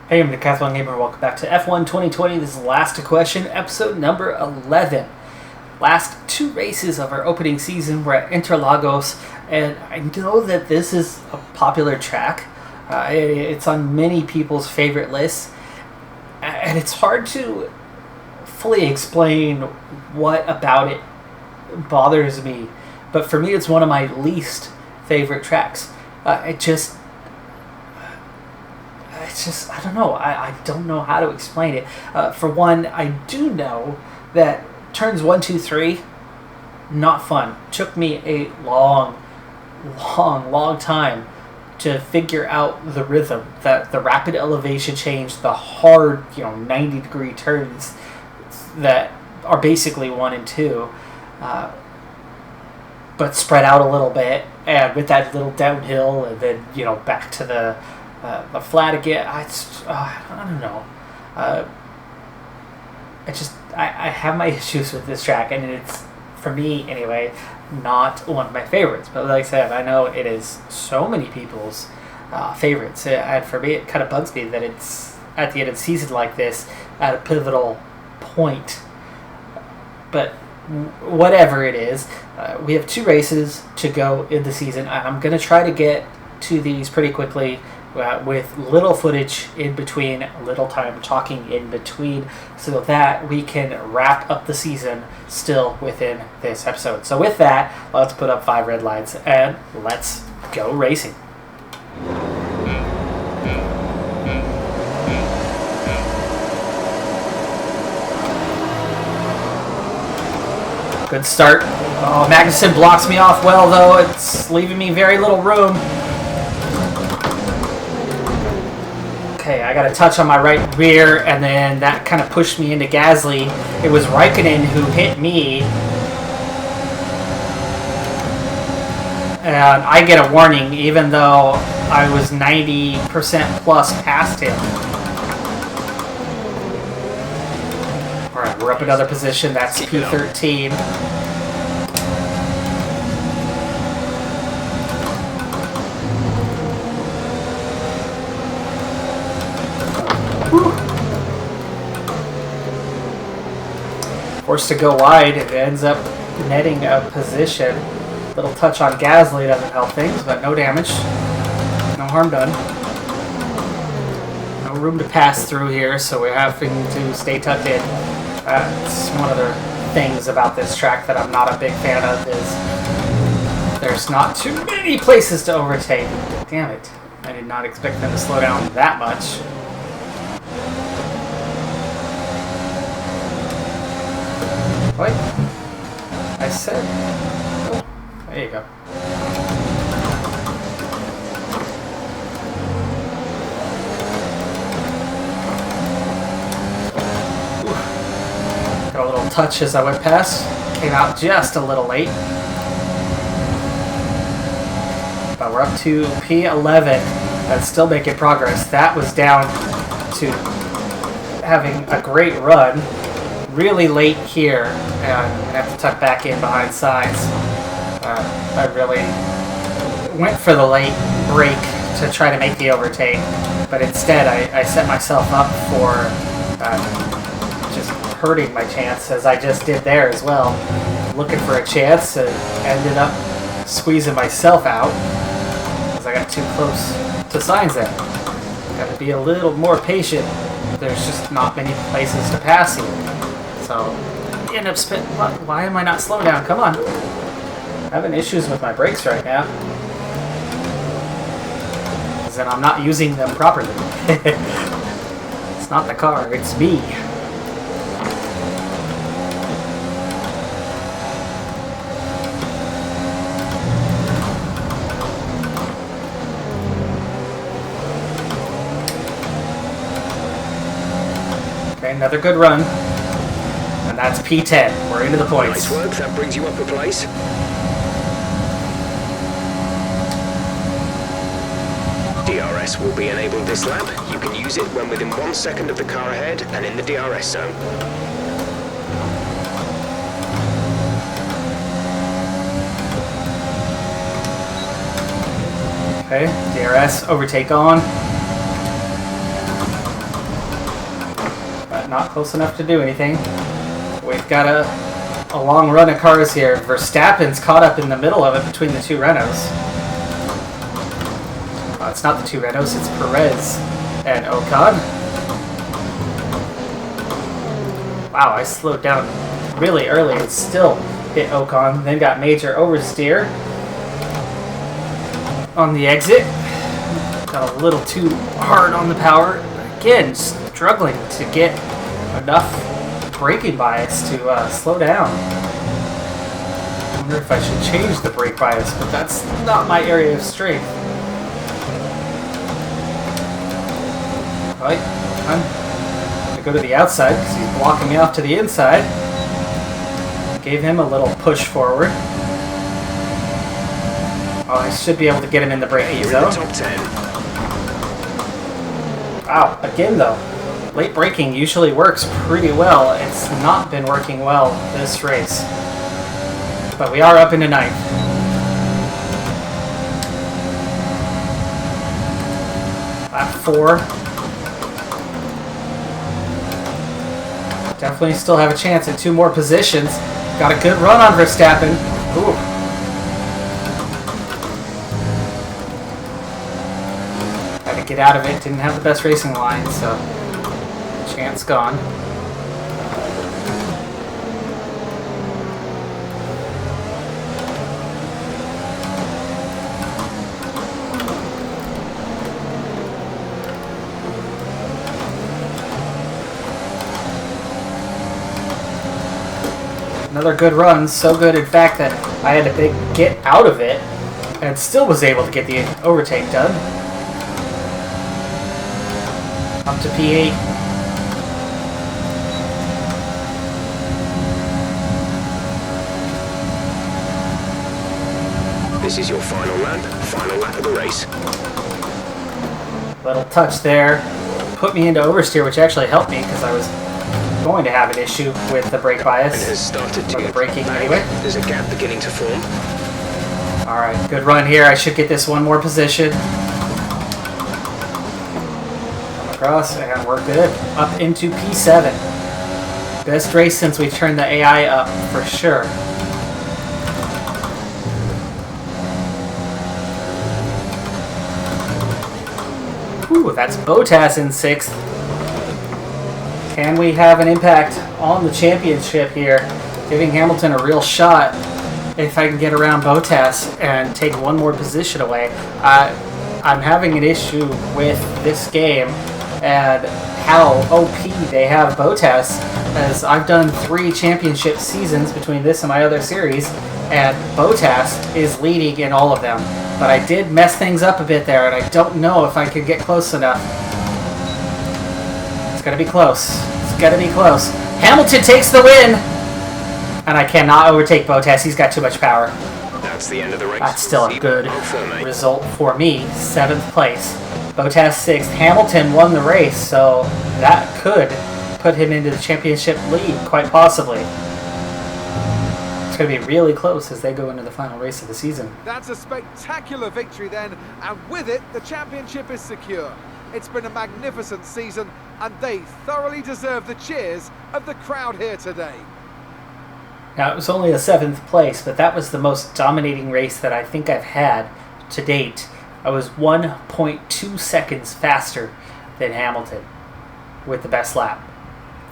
Hey, I'm Decathlon Gamer. Welcome back to F1 2020. This is Last Question, episode number 11. Last two races of our opening season were at Interlagos, and I know that this is a popular track. It's on many people's favorite lists, and it's hard to fully explain what about it bothers me. But for me, it's one of my least favorite tracks. I don't know. I don't know how to explain it. For one, I do know that turns 1, 2, 3, not fun. Took me a long time to figure out the rhythm. That the rapid elevation change, the hard, 90-degree turns that are basically 1 and 2, but spread out a little bit, and with that little downhill, and then back to the flat again. I don't know. I have my issues with this track, and it's, for me anyway, not one of my favorites. But like I said, I know it is so many people's favorites. And for me, it kind of bugs me that it's at the end of the season like this, at a pivotal point. But whatever it is, we have 2 races to go in the season. I'm going to try to get to these pretty quickly, with little footage in between, little time talking in between, so that we can wrap up the season still within this episode. So with that, let's put up 5 red lights and let's go racing. Good start. Oh, Magnussen blocks me off well, though. It's leaving me very little room. Okay, I got a touch on my right rear, and then that kind of pushed me into Gasly. It was Raikkonen who hit me. And I get a warning, even though I was 90% plus past him. Alright, we're up another position. That's P13. Forced to go wide, it ends up netting a position. Little touch on Gasly doesn't help things, but no damage. No harm done. No room to pass through here, so we're having to stay tucked in. It's one of the things about this track that I'm not a big fan of, is there's not too many places to overtake. Damn it. I did not expect them to slow down that much. What? I said... Oh, there you go. Oof. Got a little touch as I went past. Came out just a little late. But we're up to P11. That's still making progress. That was down to having a great run. Really late here, and I'm going to have to tuck back in behind sides. I really went for the late break to try to make the overtake, but instead I set myself up for just hurting my chance, as I just did there as well. Looking for a chance, and ended up squeezing myself out because I got too close to signs there. Got to be a little more patient. There's just not many places to pass here. So, end up why am I not slowing down? Come on. I'm having issues with my brakes right now. Because then I'm not using them properly. It's not the car, it's me. Okay, another good run. And that's P10. We're into the points. Nice work. That brings you up a place. DRS will be enabled this lap. You can use it when within 1 second of the car ahead and in the DRS zone. Okay, DRS, overtake on. but not close enough to do anything. We've got a long run of cars here. Verstappen's caught up in the middle of it between the two Renaults. It's not the two Renaults, it's Perez and Ocon. Wow, I slowed down really early and still hit Ocon. Then got major oversteer on the exit. Got a little too hard on the power. Again, struggling to get enough braking bias to slow down. I wonder if I should change the brake bias, but that's not my area of strength. Right, I'm going to go to the outside because he's blocking me off to the inside. Gave him a little push forward. Oh, I should be able to get him in the braking zone. In the top 10. Wow, again though, late braking usually works pretty well. It's not been working well this race. But we are up into 9th. Lap 4. Definitely still have a chance at 2 more positions. Got a good run on Verstappen. Ooh. Had to get out of it. Didn't have the best racing line, so chance gone. Another good run, so good in fact that I had to get out of it and still was able to get the overtake done. Up to P8. This is your final lap of the race. Little touch there. Put me into oversteer, which actually helped me because I was going to have an issue with the brake bias. And has started to get braking anyway. There's a gap beginning to form. Alright, good run here. I should get this one more position. Come across, and we're good. Up into P7. Best race since we turned the AI up, for sure. Ooh, that's Bottas in 6th. Can we have an impact on the championship here? Giving Hamilton a real shot if I can get around Bottas and take one more position away. I'm having an issue with this game and how OP they have Bottas, as I've done 3 championship seasons between this and my other series, and Bottas is leading in all of them. But I did mess things up a bit there, and I don't know if I could get close enough. It's gonna be close. It's gonna be close. Hamilton takes the win! And I cannot overtake Bottas. He's got too much power. That's the end of the race. That's still a good result for me. 7th place. Bottas 6th. Hamilton won the race, so that could put him into the championship lead, quite possibly. It's going to be really close as they go into the final race of the season. That's a spectacular victory then, and with it, the championship is secure. It's been a magnificent season, and they thoroughly deserve the cheers of the crowd here today. Now, it was only a 7th place, but that was the most dominating race that I think I've had to date. I was 1.2 seconds faster than Hamilton with the best lap.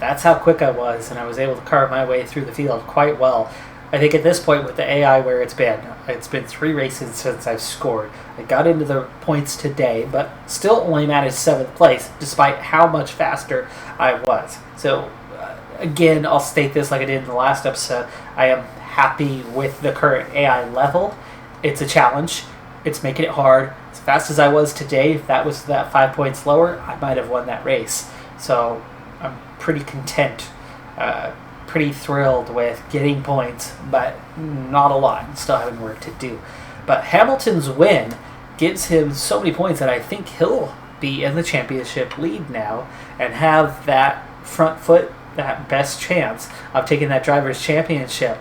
That's how quick I was, and I was able to carve my way through the field quite well. I think at this point with the AI where it's been 3 races since I've scored. I got into the points today, but still only managed 7th place, despite how much faster I was. So, again, I'll state this like I did in the last episode. I am happy with the current AI level. It's a challenge. It's making it hard. As fast as I was today, if that was that 5 points lower, I might have won that race. So I'm pretty content, pretty thrilled with getting points, but not a lot. Still having work to do. But Hamilton's win gives him so many points that I think he'll be in the championship lead now and have that front foot, that best chance of taking that driver's championship.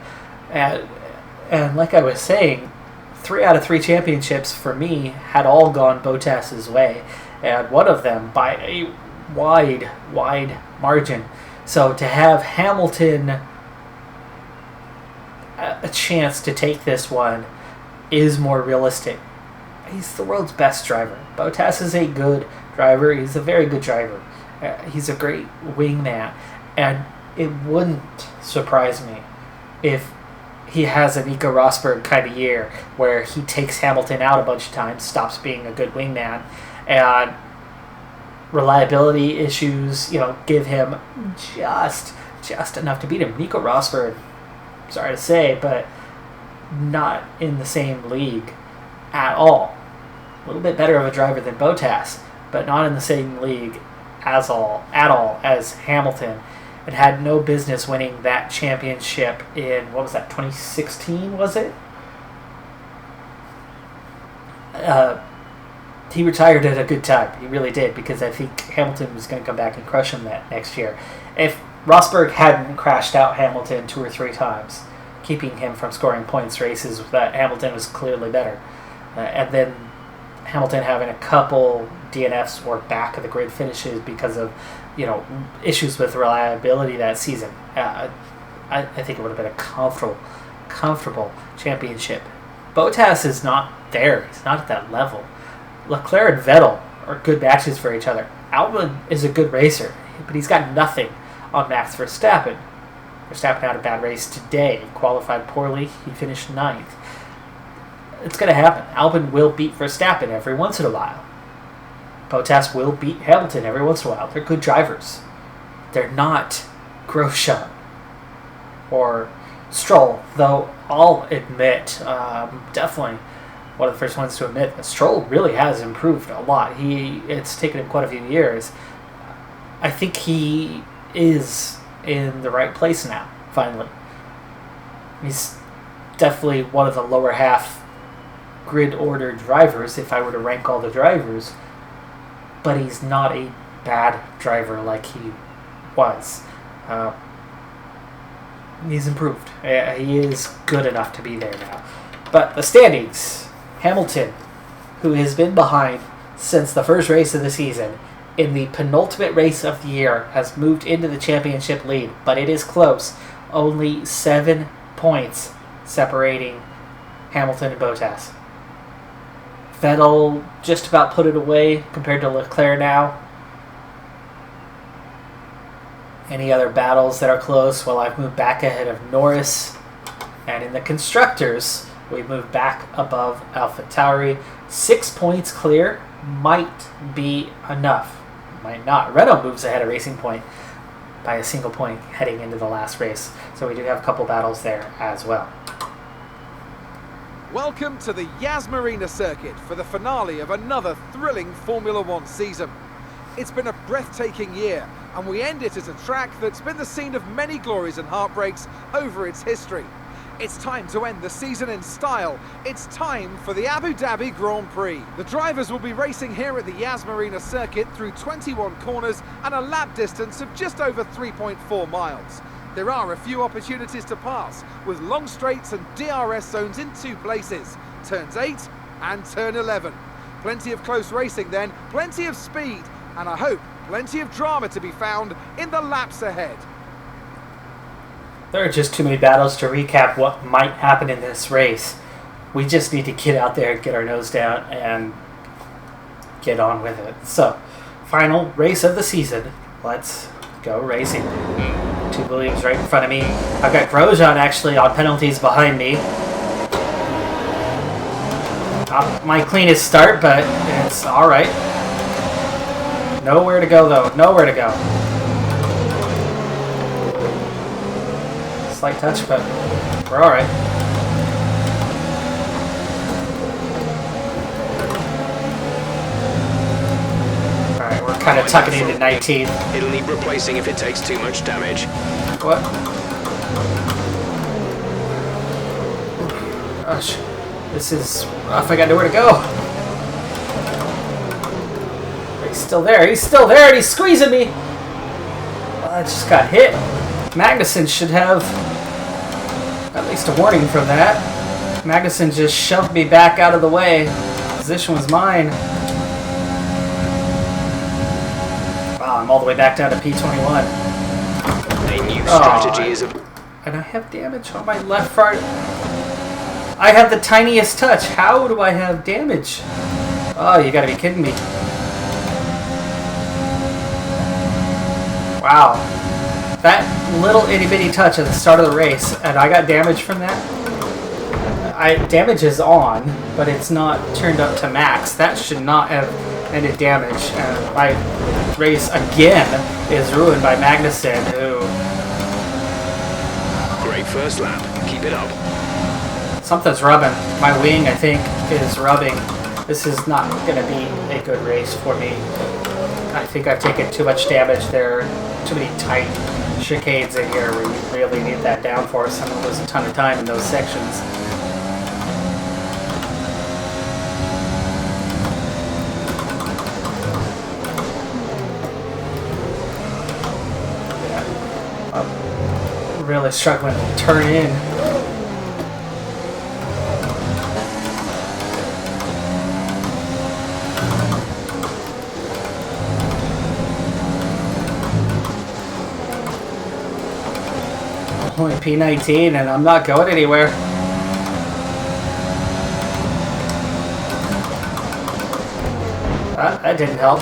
And like I was saying, 3 out of 3 championships for me had all gone Bottas's way, and one of them by a wide margin. So to have Hamilton a chance to take this one is more realistic. He's the world's best driver. Bottas is a good driver. He's a very good driver. He's a great wingman. And it wouldn't surprise me if he has a Nico Rosberg kind of year where he takes Hamilton out a bunch of times, stops being a good wingman, and reliability issues, give him just enough to beat him. Nico Rosberg, sorry to say, but not in the same league at all. A little bit better of a driver than Bottas, but not in the same league at all as Hamilton, and had no business winning that championship in, 2016, was it? He retired at a good time. He really did, because I think Hamilton was going to come back and crush him that next year. If Rosberg hadn't crashed out Hamilton 2 or 3 times, keeping him from scoring points races that Hamilton was clearly better, and then Hamilton having a couple DNFs or back of the grid finishes because of issues with reliability that season, I think it would have been a comfortable championship. Bottas is not there. He's not at that level. Leclerc and Vettel are good matches for each other. Albon is a good racer, but he's got nothing on Max Verstappen. Verstappen had a bad race today. He qualified poorly. He finished 9th. It's going to happen. Albon will beat Verstappen every once in a while. Bottas will beat Hamilton every once in a while. They're good drivers. They're not Grosjean or Stroll, though I'll admit, definitely one of the first ones to admit, that Stroll really has improved a lot. It's taken him quite a few years. I think he is in the right place now, finally. He's definitely one of the lower half grid order drivers, if I were to rank all the drivers, but he's not a bad driver like he was. He's improved. He is good enough to be there now. But the standings, Hamilton, who has been behind since the first race of the season, in the penultimate race of the year, has moved into the championship lead, but it is close. Only 7 points separating Hamilton and Bottas. Vettel just about put it away compared to Leclerc now. Any other battles that are close? Well, I've moved back ahead of Norris. And in the constructors, we moved back above AlphaTauri. 6 points clear might be enough. Might not. Renault moves ahead of Racing Point by a single point heading into the last race. So we do have a couple battles there as well. Welcome to the Yas Marina circuit for the finale of another thrilling Formula One season. It's been a breathtaking year, and we end it at a track that's been the scene of many glories and heartbreaks over its history. It's time to end the season in style. It's time for the Abu Dhabi Grand Prix. The drivers will be racing here at the Yas Marina circuit through 21 corners and a lap distance of just over 3.4 miles. There are a few opportunities to pass, with long straights and DRS zones in 2 places, turns 8 and turn 11. Plenty of close racing then, plenty of speed, and I hope plenty of drama to be found in the laps ahead. There are just too many battles to recap what might happen in this race. We just need to get out there, get our nose down, and get on with it. So, final race of the season. Let's go racing. 2 Williams right in front of me. I've got Grosjean actually on penalties behind me. Not my cleanest start, but it's alright. Nowhere to go though. Nowhere to go. Slight touch, but we're alright. Alright, we're kind of tucking into 19th. It'll need replacing if it takes too much damage. What? Gosh, this is rough. I got nowhere to go. He's still there. He's still there, and he's squeezing me. I just got hit. Magnussen should have at least a warning from that. Magnussen just shoved me back out of the way. Position was mine. Wow, I'm all the way back down to P21. A new strategy is... And I have damage on my left front. I have the tiniest touch. How do I have damage? Oh, you gotta be kidding me. Wow. That little itty bitty touch at the start of the race, and I got damage from that? Damage is on, but it's not turned up to max. That should not have ended damage. And my race, again, is ruined by Magnussen, who... Great first lap. Keep it up. Something's rubbing. My wing, I think, is rubbing. This is not going to be a good race for me. I think I've taken too much damage there. Too many tight chicanes in here where you really need that downforce. I'm going to lose a ton of time in those sections. Yeah. I'm really struggling to turn in. Only P19 and I'm not going anywhere. That didn't help.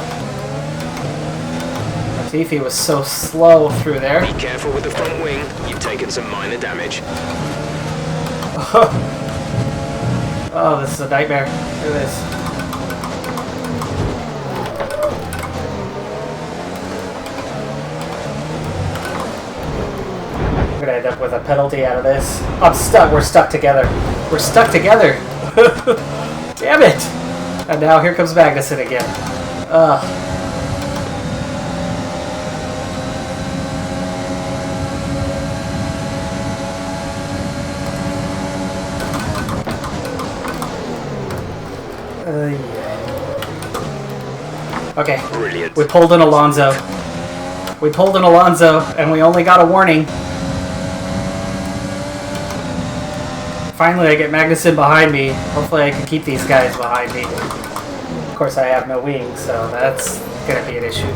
Latifi was so slow through there. Be careful with the front wing. You've taken some minor damage. Oh, this is a nightmare. Look at this. I'm gonna end up with a penalty out of this. I'm stuck. We're stuck together. We're stuck together. Damn it! And now here comes Magnussen again. Ugh. Yeah. Okay. Brilliant. We pulled an Alonso. We pulled an Alonso, and we only got a warning. Finally, I get Magnussen behind me. Hopefully, I can keep these guys behind me. Of course, I have no wings, so that's going to be an issue.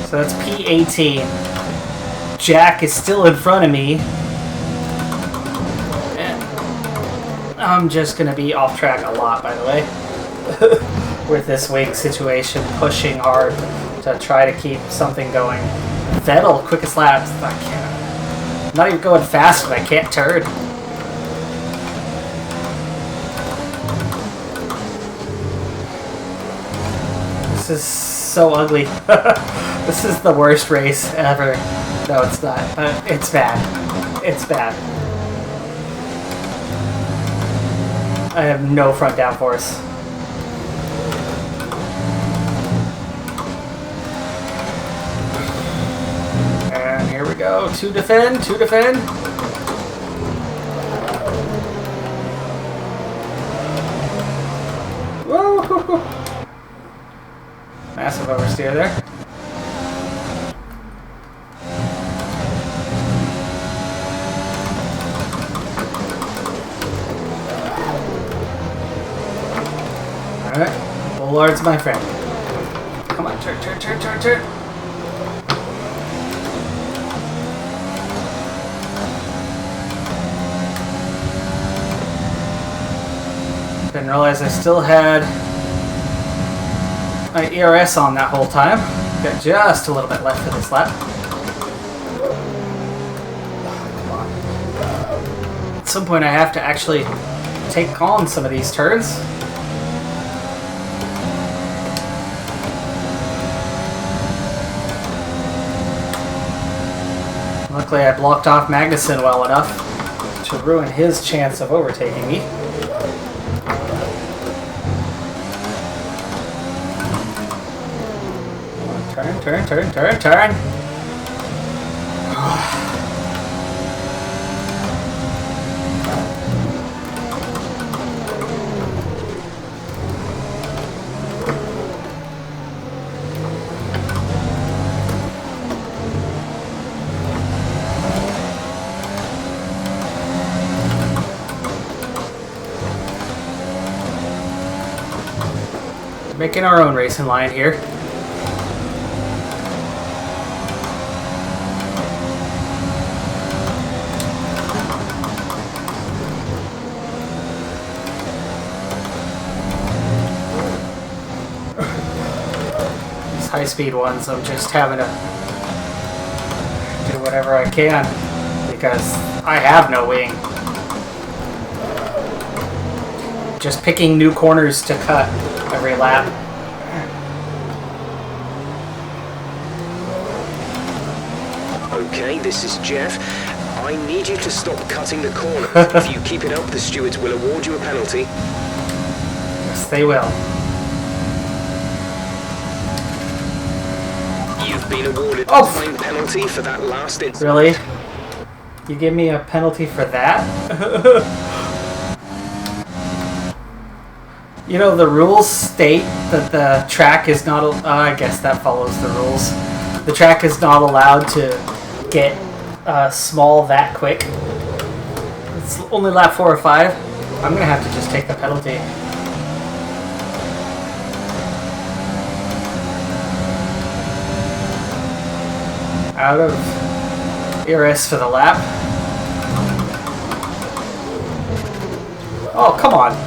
So that's P18. Jack is still in front of me. And I'm just going to be off track a lot, by the way. With this wing situation, pushing hard to try to keep something going. Vettel, quickest laps. I can't. I'm not even going fast, but I can't turn. This is so ugly. This is the worst race ever. No, it's not. It's bad. It's bad. I have no front downforce. And here we go. Two defend. Two defend. Whoa! Massive oversteer there. Alright, Bullard's my friend. Come on, turn, turn, turn, turn, turn. Didn't realize I still had my ERS on that whole time. Got just a little bit left for this lap. Come on. At some point I have to actually take on some of these turns. Luckily I blocked off Magnussen well enough to ruin his chance of overtaking me. Turn, turn, turn, turn, turn! making our own racing line here. These high-speed ones, I'm just having to do whatever I can because I have no wing. Just picking new corners to cut every lap. Okay, this is Jeff. I need you to stop cutting the corner. If you keep it up, the stewards will award you a penalty. Yes, they will. You've been awarded a Oh. time penalty for that last incident. Really? You give me a penalty for that? You know, the rules state that the track is not... I guess that follows the rules. The track is not allowed to get small that quick. It's only lap 4 or 5. I'm going to have to just take the penalty. Out of ERS for the lap. Oh, come on.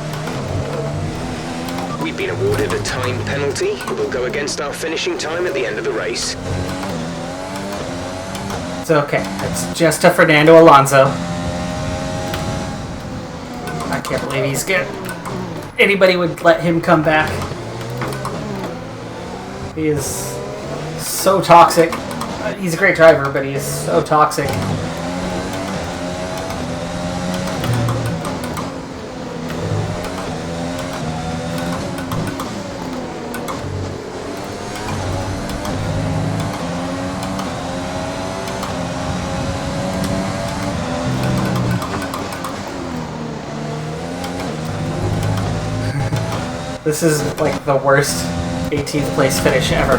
We've been awarded a time penalty. It will go against our finishing time at the end of the race. It's okay. It's just a Fernando Alonso. I can't believe he's good. Anybody would let him come back. He is so toxic. He's a great driver, but he is so toxic. This is like the worst 18th place finish ever.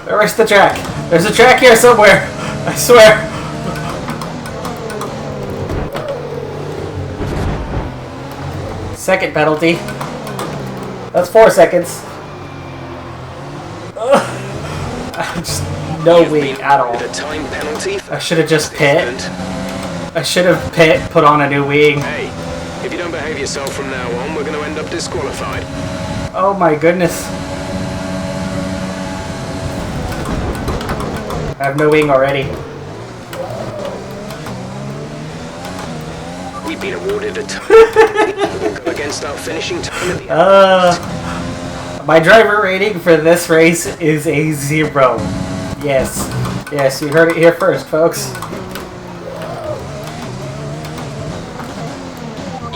Where's the track? There's a track here somewhere. I swear. Second penalty. That's 4 seconds. Just no wing at all. A time penalty. I should have just pit. I should have put on a new wing. Hey, if you don't behave yourself from now on, we're going to end up disqualified. Oh my goodness. I have no wing already. We've been awarded a time penalty against our finishing time at the end. My driver rating for this race is a 0. Yes. Yes, you heard it here first, folks.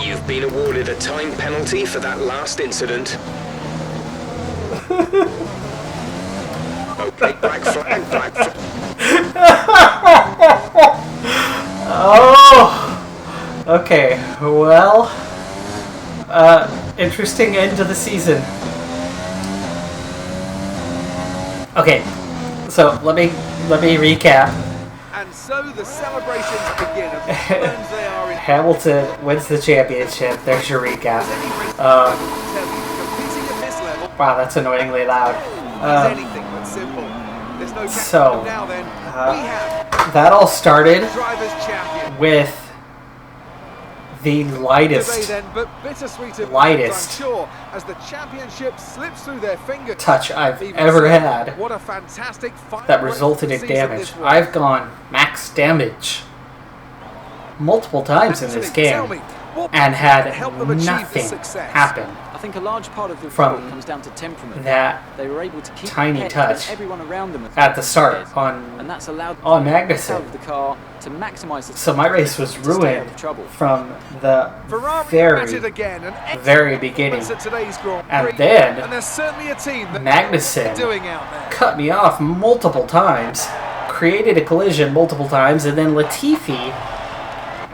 You've been awarded a time penalty for that last incident. Okay, black flag, black flag. Oh! Okay, well... interesting end to the season. Okay, so let me recap. And so the celebrations begin. As the Stones they are in Hamilton wins the championship. There's your recap. competing at this level Wow, that's annoyingly loud. is anything but simple. There's no So, now then, we have that all started drivers champion. with the Today lightest then, but bittersweet at lightest times, I'm sure, as the championship slips through their fingers. touch I've Even ever so, had What a fantastic final that race resulted to in the season damage. this was. I've gone max damage multiple times in this Anthony, tell game me, what and had helped them achieve nothing this success? happen. I think a large part of the From result comes down to temperament. That They were able to keep tiny ahead touch when everyone around them was at the start ahead. on And that's allowed them on to get Magnussen. out of the car to maximise the So my race was to stay out ruined of trouble. from the Ferrari at it very again, an excellent very beginning. performance at today's Grand And Prix, then and there's certainly a team that Magnussen doing out there. cut me off multiple times, created a collision multiple times, and then Latifi,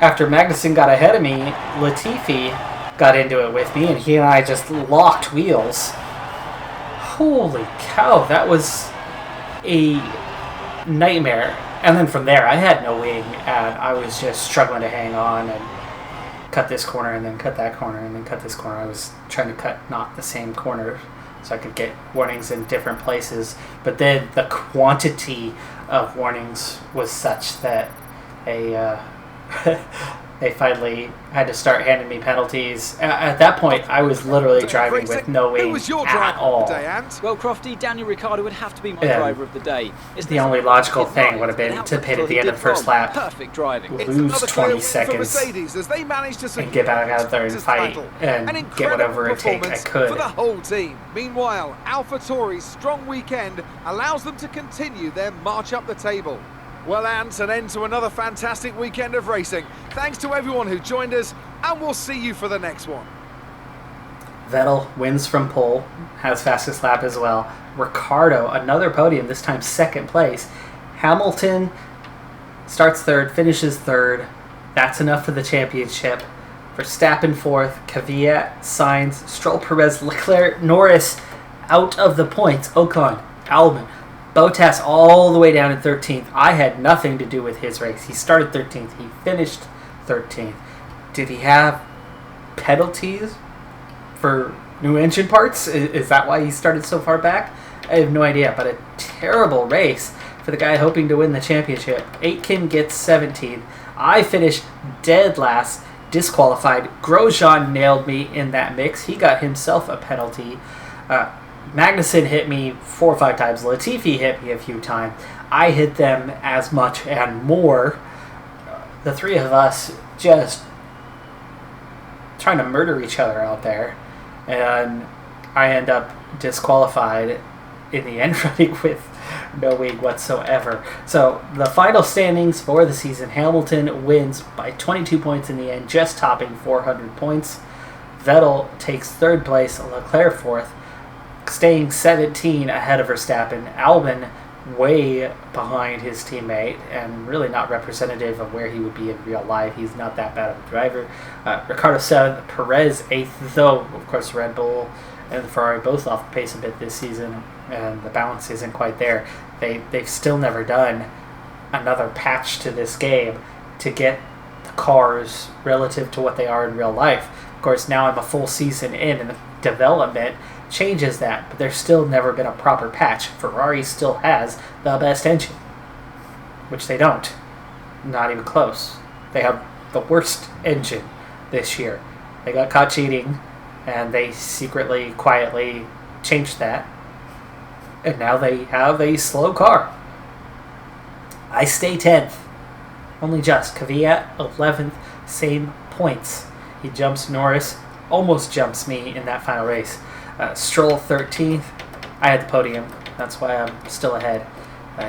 after Magnussen got ahead of me, Latifi got into it with me, and he and I just locked wheels. Holy cow, that was a nightmare. And then from there, I had no wing, and I was just struggling to hang on and cut this corner and then cut that corner and then cut this corner. I was trying to cut not the same corner so I could get warnings in different places. But then the quantity of warnings was such that they finally had to start handing me penalties. At that point, I was literally driving with no Who aim was your at driver all. of the day, Ant? Well, Crofty, Daniel Ricciardo would have to be my Yeah. driver of the day. It's The only logical thing would have been to pit at the end of the first lap, Perfect driving. It's lose another clear 20 win for seconds, Mercedes as they managed to and get back out there and secure fight title. and An get incredible whatever take I performance could. for the whole team. Meanwhile, AlphaTauri's strong weekend allows them to continue their march up the table. Well, Ant, an end to another fantastic weekend of racing. Thanks to everyone who joined us, and we'll see you for the next one. Vettel wins from pole, has fastest lap as well. Ricciardo, another podium, this time second place. Hamilton starts third, finishes third. That's enough for the championship. Verstappen fourth, Kvyat, Sainz, Stroll, Perez, Leclerc, Norris out of the points. Ocon, Albon, Bottas all the way down in 13th. I had nothing to do with his race. He started 13th. He finished 13th. Did he have penalties for new engine parts? Is that why he started so far back? I have no idea, but a terrible race for the guy hoping to win the championship. Aitken gets 17th. I finished dead last, disqualified. Grosjean nailed me in that mix. He got himself a penalty. Magnussen hit me 4 or 5 times. Latifi hit me a few times. I hit them as much and more. The three of us just trying to murder each other out there. And I end up disqualified in the end, running with no wing whatsoever. So the final standings for the season, Hamilton wins by 22 points in the end, just topping 400 points. Vettel takes third place, Leclerc fourth, staying 17 ahead of Verstappen. Albon way behind his teammate and really not representative of where he would be in real life. He's not that bad of a driver. Ricciardo 7th, Perez 8th, though of course Red Bull and the Ferrari both off the pace a bit this season and the balance isn't quite there. They've still never done another patch to this game to get the cars relative to what they are in real life. Of course, now I'm a full season in and the development changes that, but there's still never been a proper patch. Ferrari still has the best engine, which they don't. Not even close. They have the worst engine this year. They got caught cheating, and they secretly, quietly changed that, and now they have a slow car. I stay 10th. Only just. Kvyat 11th, same points. He jumps Norris, almost jumps me in that final race. Stroll 13th. I had the podium. That's why I'm still ahead.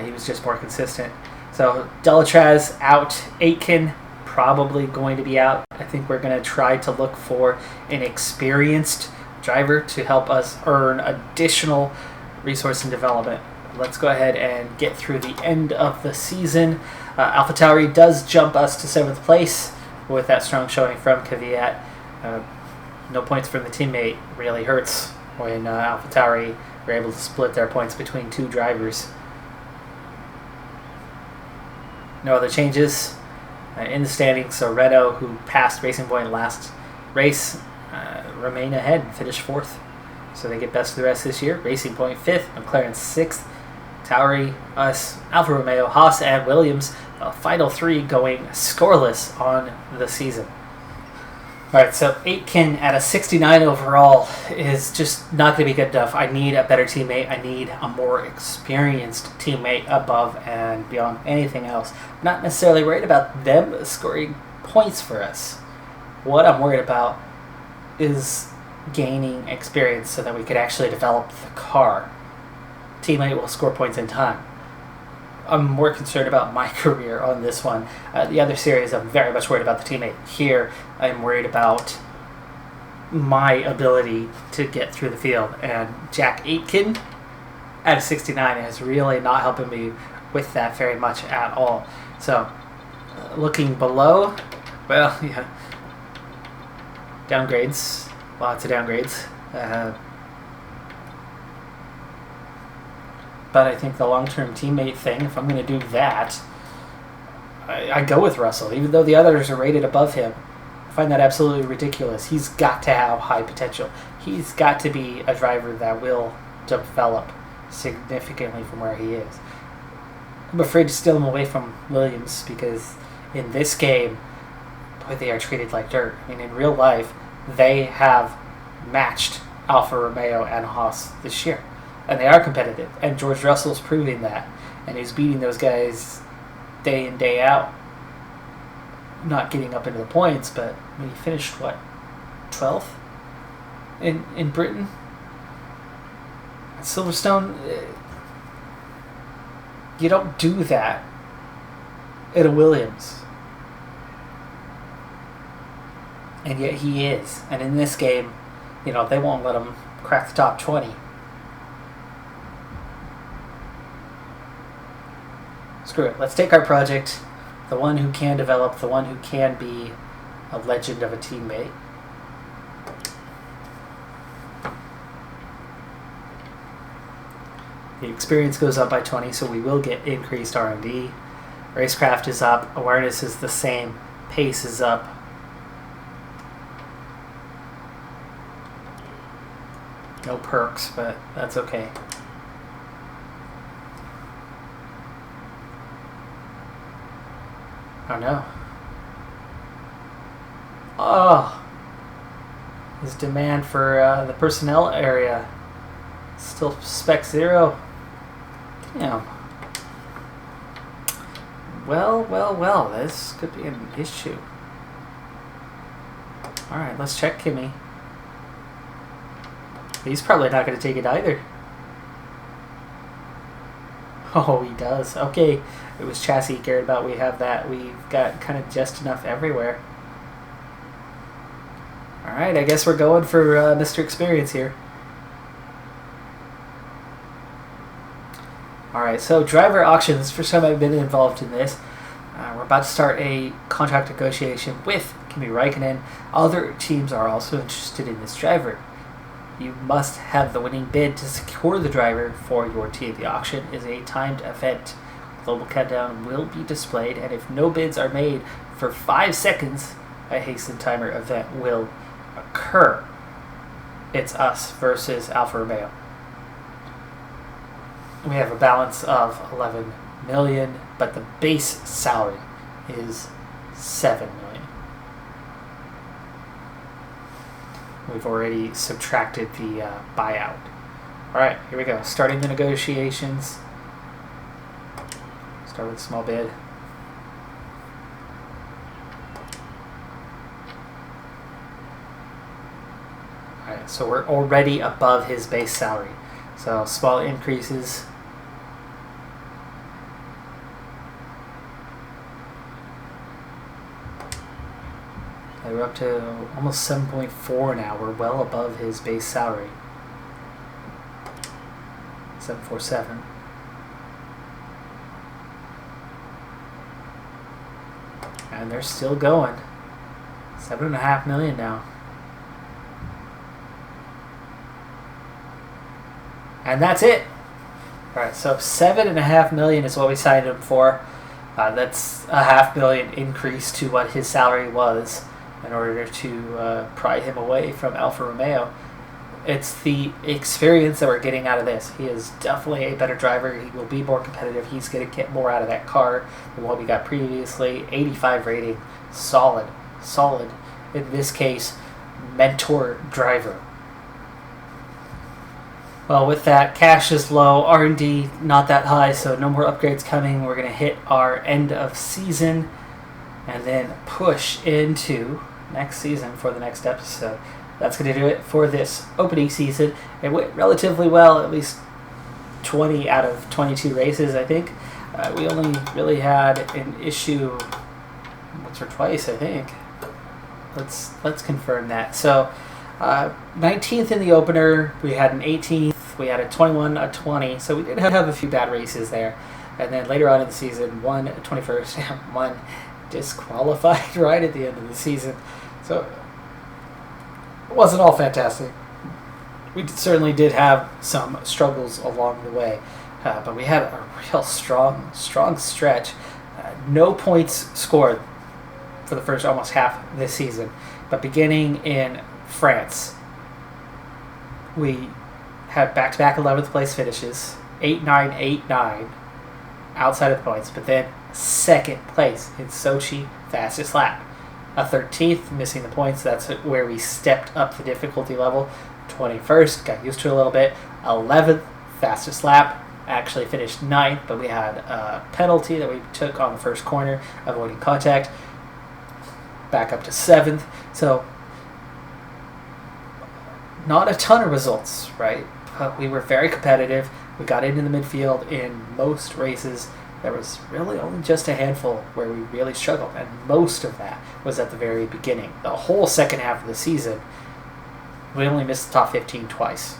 He was just more consistent. So Delatraz out. Aitken probably going to be out. I think we're going to try to look for an experienced driver to help us earn additional resource and development. Let's go ahead and get through the end of the season. AlphaTauri does jump us to 7th place with that strong showing from Kvyat. No points from the teammate really hurts when AlphaTauri were able to split their points between 2 drivers. No other changes in the standings. So Renault, who passed Racing Point last race, remain ahead and finish 4th. So they get best of the rest this year. Racing Point 5th, McLaren 6th, Tauri, us, Alfa Romeo, Haas, and Williams. The final 3 going scoreless on the season. Alright, so Aitken at a 69 overall is just not going to be good enough. I need a better teammate. I need a more experienced teammate above and beyond anything else. I'm not necessarily worried about them scoring points for us. What I'm worried about is gaining experience so that we could actually develop the car. Teammate will score points in time. I'm more concerned about my career on this one. The other series, I'm very much worried about the teammate. Here, I'm worried about my ability to get through the field. And Jack Aitken at a 69 is really not helping me with that very much at all. So, looking below, well, yeah, downgrades, lots of downgrades. But I think the long-term teammate thing, if I'm going to do that, I go with Russell, even though the others are rated above him. If find that absolutely ridiculous. He's got to have high potential. He's got to be a driver that will develop significantly from where he is. I'm afraid to steal him away from Williams because in this game, boy, they are treated like dirt. I mean, in real life, they have matched Alfa Romeo and Haas this year. And they are competitive. And George Russell's proving that. And he's beating those guys day in, day out. Not getting up into the points, but I mean, he finished, 12th in Britain? At Silverstone? You don't do that at a Williams. And yet he is. And in this game, they won't let him crack the top 20. Screw it. Let's take our project, the one who can develop, the one who can be a legend of a teammate. The experience goes up by 20, so we will get increased R&D. Racecraft is up. Awareness is the same. Pace is up. No perks, but that's okay. Oh no. Oh. His demand for the personnel area. Still spec 0. Damn. Well. This could be an issue. Alright, let's check Kimmy. He's probably not going to take it either. Oh, he does. Okay. It was chassis he cared about. We have that. We've got kind of just enough everywhere. Alright, I guess we're going for Mr. Experience here. Alright, so driver auctions. First time I've been involved in this. We're about to start a contract negotiation with Kimi Räikkönen. Other teams are also interested in this driver. You must have the winning bid to secure the driver for your team. The auction is a timed event. Global countdown will be displayed, and if no bids are made for 5 seconds, a hasten timer event will occur. It's us versus Alfa Romeo. We have a balance of 11 million, but the base salary is 7 million. We've already subtracted the buyout. Alright, here we go. Starting the negotiations. Start with a small bid. Alright, so we're already above his base salary. So small increases. We're up to almost 7.4 now. We're well above his base salary. 747. And they're still going. 7.5 million now. And that's it. Alright, so 7.5 million is what we signed him for. That's a $500,000 million increase to what his salary was in order to pry him away from Alfa Romeo. It's the experience that we're getting out of this. He is definitely a better driver. He will be more competitive. He's going to get more out of that car than what we got previously. 85 rating. Solid. In this case, mentor driver. Well, with that, cash is low, R&D not that high, so no more upgrades coming. We're going to hit our end of season and then push into next season for the next episode. That's going to do it for this opening season. It went relatively well, at least 20 out of 22 races, I think. We only really had an issue once or twice, I think. Let's confirm that. So, 19th in the opener, we had an 18th, we had a 21, a 20, so we did have a few bad races there. And then later on in the season, one 21st and one disqualified right at the end of the season. So it wasn't all fantastic. We certainly did have some struggles along the way, but we had a real strong stretch. No points scored for the first almost half this season. But beginning in France, we had back-to-back 11th place finishes, 8-9, 8-9, outside of the points, but then second place in Sochi, fastest lap. A 13th, missing the points. That's where we stepped up the difficulty level. 21st, got used to it a little bit. 11th, fastest lap. Actually finished 9th, but we had a penalty that we took on the first corner, avoiding contact. Back up to 7th. So, not a ton of results, right? But we were very competitive. We got into the midfield in most races. There was really only just a handful where we really struggled, and most of that was at the very beginning. The whole second half of the season, we only missed the top 15 twice.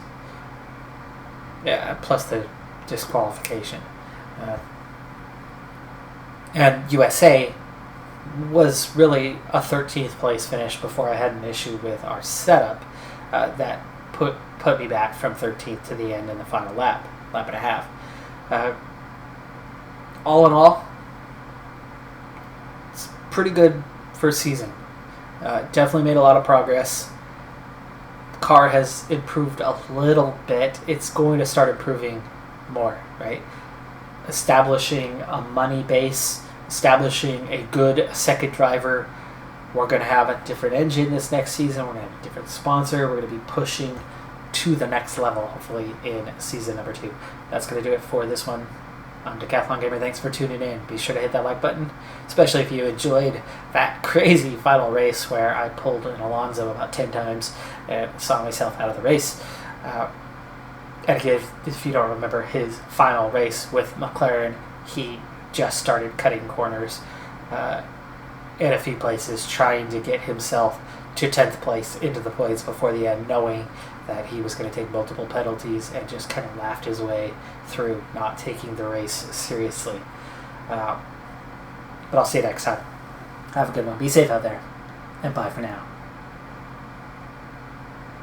Yeah, plus the disqualification. And USA was really a 13th place finish before I had an issue with our setup that put me back from 13th to the end in the final lap and a half. All in all, it's pretty good first season. Definitely made a lot of progress. The car has improved a little bit. It's going to start improving more, right? Establishing a money base, establishing a good second driver. We're going to have a different engine this next season. We're going to have a different sponsor. We're going to be pushing to the next level, hopefully, in season number 2. That's going to do it for this one. I'm Decathlon Gamer. Thanks for tuning in. Be sure to hit that like button, especially if you enjoyed that crazy final race where I pulled an Alonso about 10 times and saw myself out of the race. And again, if you don't remember his final race with McLaren, he just started cutting corners in a few places, trying to get himself to 10th place into the points before the end, knowing that he was going to take multiple penalties, and just kind of laughed his way through not taking the race seriously. But I'll see you next time. Have a good one. Be safe out there, and bye for now.